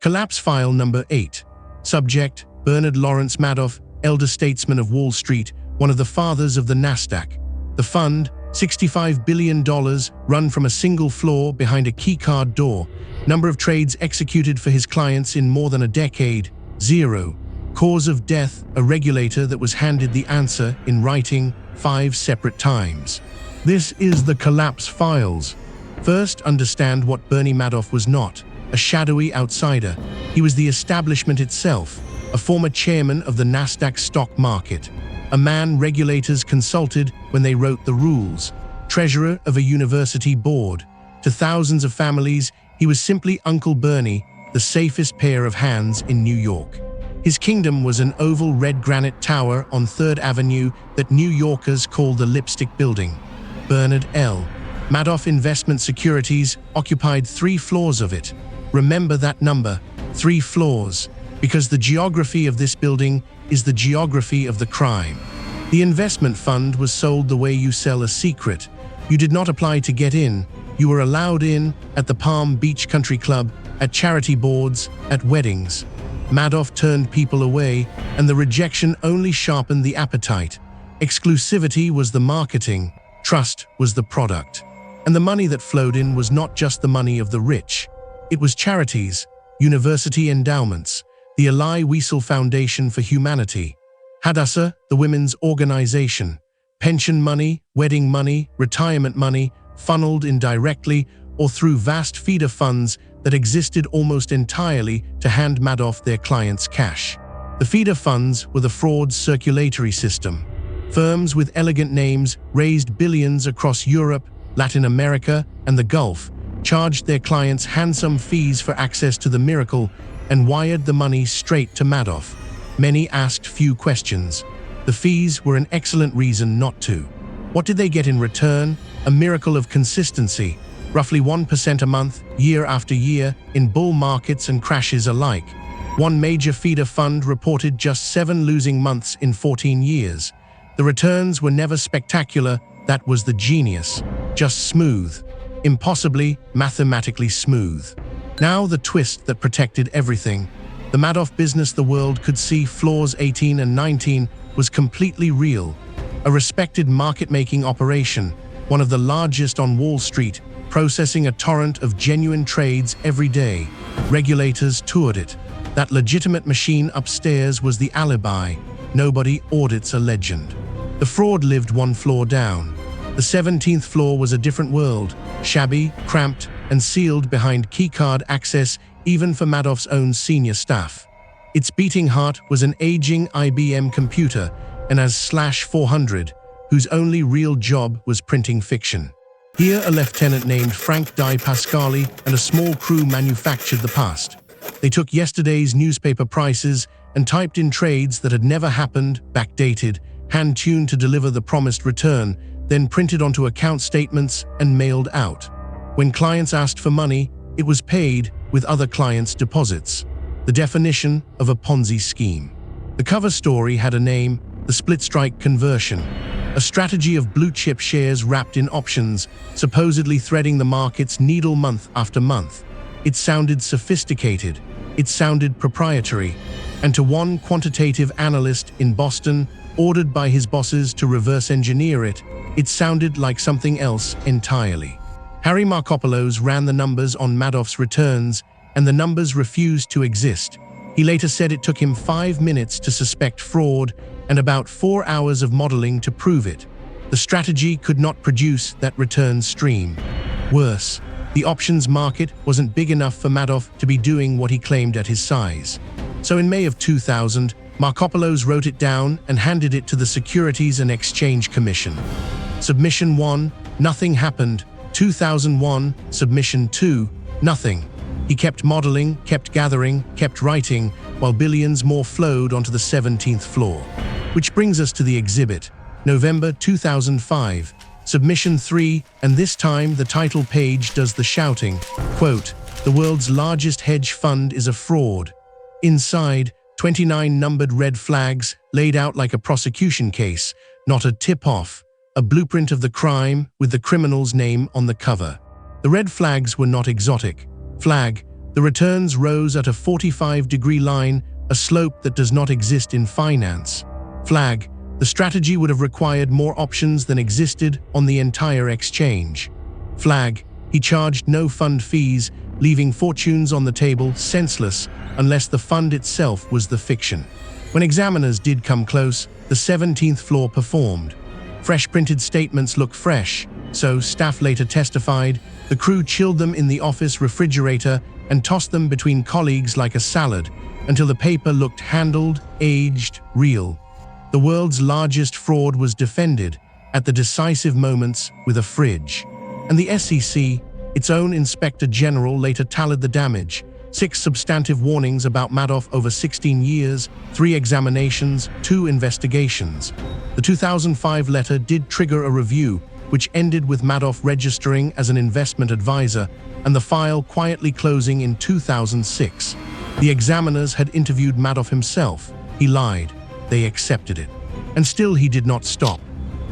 Collapse File Number 8. Subject: Bernard Lawrence Madoff, elder statesman of Wall Street, one of the fathers of the Nasdaq. The fund, $65 billion, run from a single floor behind a keycard door. Number of trades executed for his clients in more than a decade, 0. Cause of death, a regulator that was handed the answer in writing 5 separate times. This is the Collapse Files. First, understand what Bernie Madoff was not: a shadowy outsider. He was the establishment itself, a former chairman of the Nasdaq stock market, a man regulators consulted when they wrote the rules, treasurer of a university board. To thousands of families, he was simply Uncle Bernie, the safest pair of hands in New York. His kingdom was an oval red granite tower on 3rd Avenue that New Yorkers called the Lipstick Building. Bernard L. Madoff Investment Securities occupied 3 floors of it. Remember that number, 3 floors, because the geography of this building is the geography of the crime. The investment fund was sold the way you sell a secret. You did not apply to get in. You were allowed in at the Palm Beach Country Club, at charity boards, at weddings. Madoff turned people away, and the rejection only sharpened the appetite. Exclusivity was the marketing, trust was the product. And the money that flowed in was not just the money of the rich. It was charities, university endowments, the Eli Wiesel Foundation for Humanity, Hadassah, the women's organization. Pension money, wedding money, retirement money, funneled indirectly or through vast feeder funds that existed almost entirely to hand Madoff their clients' cash. The feeder funds were the fraud's circulatory system. Firms with elegant names raised billions across Europe, Latin America, and the Gulf, charged their clients handsome fees for access to the miracle, and wired the money straight to Madoff. Many asked few questions. The fees were an excellent reason not to. What did they get in return? A miracle of consistency, roughly 1% a month, year after year, in bull markets and crashes alike. One major feeder fund reported just 7 losing months in 14 years. The returns were never spectacular, that was the genius. Just smooth. Impossibly, mathematically smooth. Now the twist that protected everything. The Madoff business the world could see, floors 18 and 19, was completely real. A respected market-making operation, one of the largest on Wall Street, processing a torrent of genuine trades every day. Regulators toured it. That legitimate machine upstairs was the alibi. Nobody audits a legend. The fraud lived 1 floor down. The 17th floor was a different world, shabby, cramped, and sealed behind keycard access even for Madoff's own senior staff. Its beating heart was an aging IBM computer, an AS/400, whose only real job was printing fiction. Here a lieutenant named Frank Di Pasquale and a small crew manufactured the past. They took yesterday's newspaper prices and typed in trades that had never happened, backdated, hand-tuned to deliver the promised return, then printed onto account statements and mailed out. When clients asked for money, it was paid with other clients' deposits. The definition of a Ponzi scheme. The cover story had a name: the split-strike conversion, a strategy of blue-chip shares wrapped in options, supposedly threading the market's needle month after month. It sounded sophisticated. It sounded proprietary. And to one quantitative analyst in Boston, ordered by his bosses to reverse engineer it, it sounded like something else entirely. Harry Markopolos ran the numbers on Madoff's returns, and the numbers refused to exist. He later said it took him 5 minutes to suspect fraud and about 4 hours of modeling to prove it. The strategy could not produce that return stream. Worse, the options market wasn't big enough for Madoff to be doing what he claimed at his size. So in May of 2000, Markopolos wrote it down and handed it to the Securities and Exchange Commission. Submission 1, nothing happened. 2001, Submission 2, nothing. He kept modeling, kept gathering, kept writing, while billions more flowed onto the 17th floor. Which brings us to the exhibit, November 2005, Submission 3, and this time the title page does the shouting. Quote, "The world's largest hedge fund is a fraud." Inside, 29 numbered red flags laid out like a prosecution case, not a tip-off, a blueprint of the crime with the criminal's name on the cover. The red flags were not exotic. Flag, The returns rose at a 45-degree line, a slope that does not exist in finance. Flag: the strategy would have required more options than existed on the entire exchange. Flag: he charged no fund fees, leaving fortunes on the table senseless unless the fund itself was the fiction. When examiners did come close, the 17th floor performed. Fresh printed statements look fresh, so staff later testified. The crew chilled them in the office refrigerator and tossed them between colleagues like a salad until the paper looked handled, aged, real. The world's largest fraud was defended at the decisive moments with a fridge. And the SEC, its own Inspector General, later tallied the damage. 6 substantive warnings about Madoff over 16 years, 3 examinations, 2 investigations. The 2005 letter did trigger a review, which ended with Madoff registering as an investment advisor and the file quietly closing in 2006. The examiners had interviewed Madoff himself. He lied. They accepted it. And still he did not stop.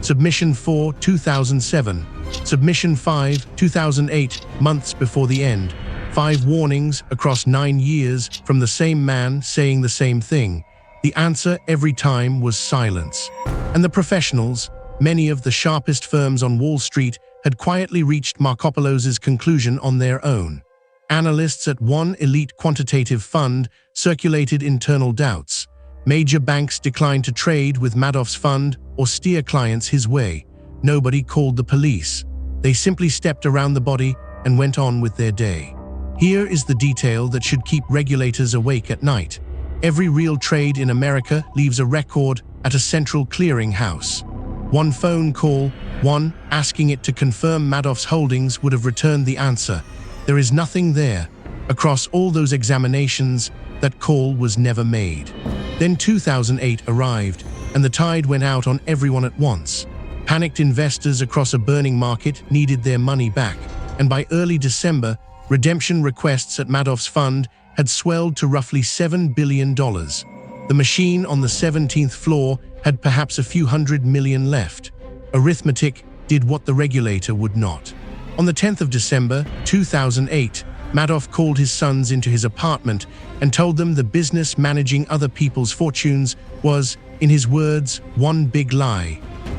Submission 4, 2007. Submission 5, 2008, months before the end. 5 warnings across 9 years from the same man saying the same thing. The answer every time was silence. And the professionals, many of the sharpest firms on Wall Street, had quietly reached Markopolos' conclusion on their own. Analysts at one elite quantitative fund circulated internal doubts. Major banks declined to trade with Madoff's fund or steer clients his way. Nobody called the police. They simply stepped around the body and went on with their day. Here is the detail that should keep regulators awake at night. Every real trade in America leaves a record at a central clearing house. One phone call, one asking it to confirm Madoff's holdings, would have returned the answer. There is nothing there. Across all those examinations, that call was never made. Then 2008 arrived, and the tide went out on everyone at once. Panicked investors across a burning market needed their money back, and by early December, redemption requests at Madoff's fund had swelled to roughly $7 billion. The machine on the 17th floor had perhaps a few $100 million left. Arithmetic did what the regulator would not. On the 10th of December, 2008, Madoff called his sons into his apartment and told them the business managing other people's fortunes was, in his words, one big lie.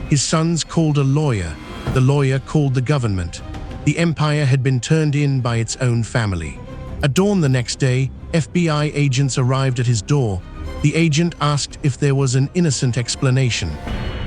His sons called a lawyer. The lawyer called the government. The empire had been turned in by its own family. At dawn the next day, FBI agents arrived at his door. The agent asked if there was an innocent explanation.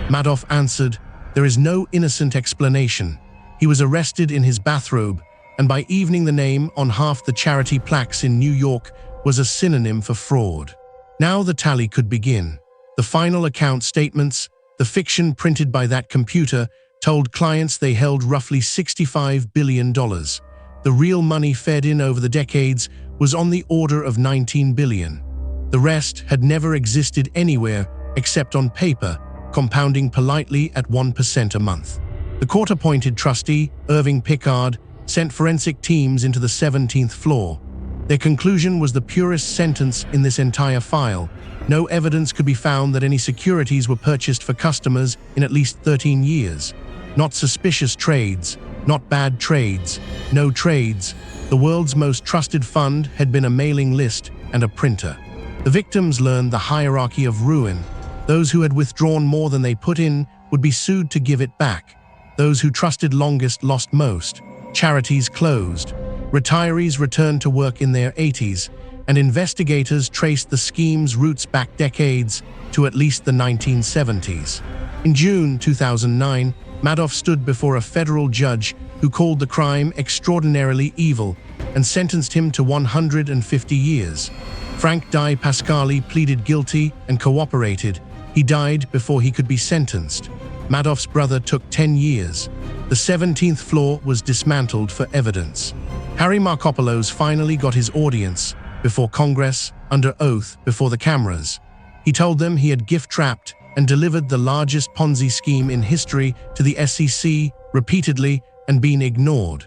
Madoff answered, "There is no innocent explanation." He was arrested in his bathrobe, and by evening the name on half the charity plaques in New York was a synonym for fraud. Now the tally could begin. The final account statements, the fiction printed by that computer, told clients they held roughly $65 billion. The real money fed in over the decades was on the order of $19 billion. The rest had never existed anywhere except on paper, compounding politely at 1% a month. The court-appointed trustee, Picard, sent forensic teams into the 17th floor. Their conclusion was the purest sentence in this entire file. No evidence could be found that any securities were purchased for customers in at least 13 years. Not suspicious trades, not bad trades, no trades. The world's most trusted fund had been a mailing list and a printer. The victims learned the hierarchy of ruin. Those who had withdrawn more than they put in would be sued to give it back. Those who trusted longest lost most. Charities closed. Retirees returned to work in their 80s, and investigators traced the scheme's roots back decades to at least the 1970s. In June 2009, Madoff stood before a federal judge who called the crime extraordinarily evil and sentenced him to 150 years. Frank Di Pasquale pleaded guilty and cooperated. He died before he could be sentenced. Madoff's brother took 10 years. The 17th floor was dismantled for evidence. Harry Markopolos finally got his audience before Congress, under oath before the cameras. He told them he had gift-trapped and delivered the largest Ponzi scheme in history to the SEC repeatedly and been ignored.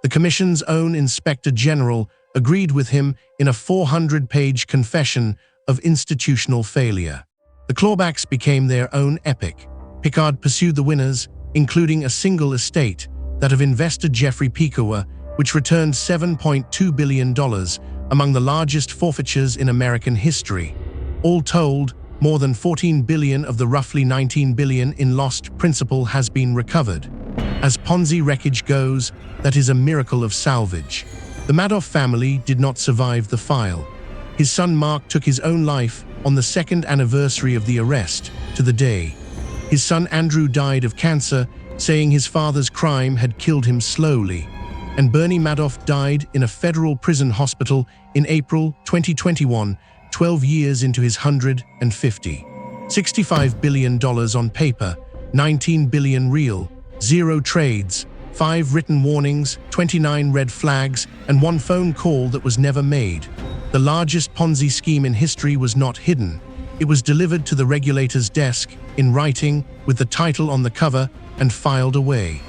The Commission's own Inspector General agreed with him in a 400-page confession of institutional failure. The clawbacks became their own epic. Picard pursued the winners, including a single estate, that of investor Jeffrey Picard, which returned $7.2 billion, among the largest forfeitures in American history. All told, more than $14 billion of the roughly $19 billion in lost principal has been recovered. As Ponzi wreckage goes, that is a miracle of salvage. The Madoff family did not survive the file. His son Mark took his own life on the second anniversary of the arrest, to the day. His son Andrew died of cancer, saying his father's crime had killed him slowly. And Bernie Madoff died in a federal prison hospital in April 2021, 12 years into his 150. $65 billion on paper, 19 billion real, 0 trades, 5 written warnings, 29 red flags, and 1 phone call that was never made. The largest Ponzi scheme in history was not hidden. It was delivered to the regulator's desk, in writing, with the title on the cover, and filed away.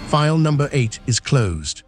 File number 8 is closed.